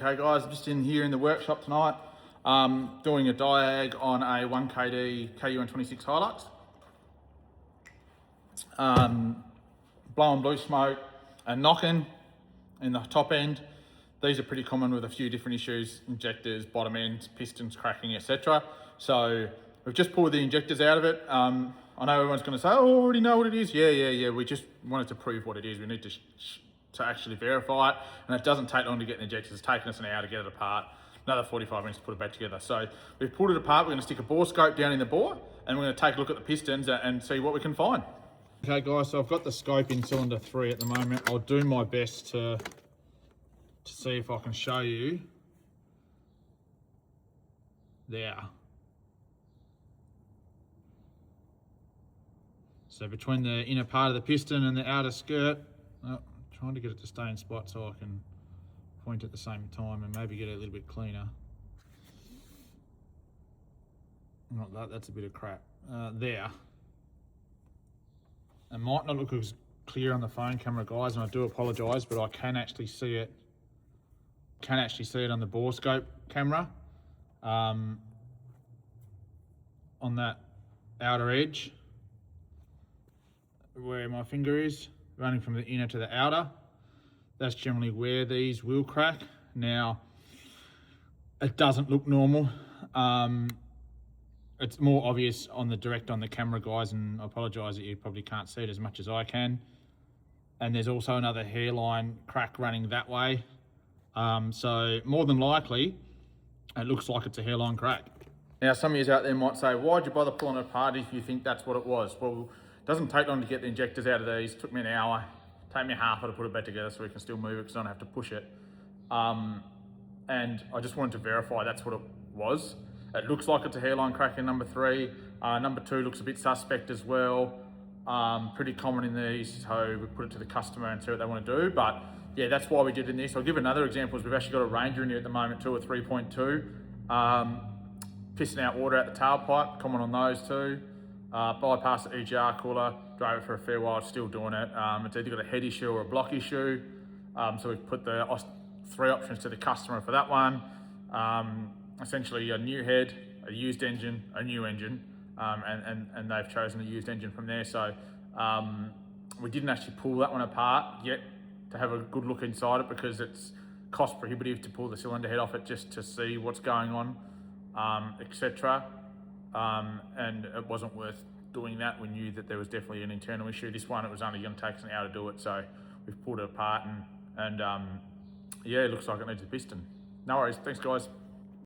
Okay guys, I'm just in here in the workshop tonight, doing a diag on a 1KD KU126 Hilux. Blowing blue smoke and knocking in the top end. These are pretty common with a few different issues: injectors, bottom ends, pistons cracking, etc. So we've just pulled the injectors out of it. I know everyone's going to say, oh, I already know what it is. Yeah. We just wanted to prove what it is. We need to actually verify it, and it doesn't take long to get the injectors. It's taken us an hour to get it apart, another 45 minutes to put it back together. So we've pulled it apart. We're going to stick a bore scope down in the bore, and we're going to take a look at the pistons and see what we can find. Okay guys, so I've got the scope in cylinder 3 at the moment. I'll do my best to see if I can show you there. So between the inner part of the piston and the outer skirt, trying to get it to stay in spot so I can point at the same time and maybe get it a little bit cleaner. Not that, that's a bit of crap. There. It might not look as clear on the phone camera, guys, and I do apologise, but I can actually see it. Can actually see it on the bore scope camera, on that outer edge, where my finger is, running from the inner to the outer. That's generally where these will crack. Now, it doesn't look normal. It's more obvious on the camera, guys, and I apologise that you probably can't see it as much as I can. And there's also another hairline crack running that way. So more than likely, it looks like it's a hairline crack. Now, some of you out there might say, why'd you bother pulling it apart if you think that's what it was? Well, it doesn't take long to get the injectors out of these. It took me an hour, take me half hour to put it back together so we can still move it because I don't have to push it. And I just wanted to verify that's what it was. It looks like it's a hairline crack in number 3. Number 2 looks a bit suspect as well. Pretty common in these, so we put it to the customer and see what they want to do. But yeah, that's why we did in this. I'll give another example. We've actually got a Ranger in here at the moment too, a 3.2. Pissing out water out the tailpipe, common on those too. Bypassed the EGR cooler, drove it for a fair while, still doing it. It's either got a head issue or a block issue. So we've put the 3 options to the customer for that one. Essentially a new head, a used engine, a new engine, and they've chosen a used engine from there. So we didn't actually pull that one apart yet to have a good look inside it because it's cost prohibitive to pull the cylinder head off it just to see what's going on, etc. And it wasn't worth doing that. We knew that there was definitely an internal issue. This one, it was only going to take us an hour to do it, so we've pulled it apart and yeah, it looks like it needs a piston. No worries, thanks guys.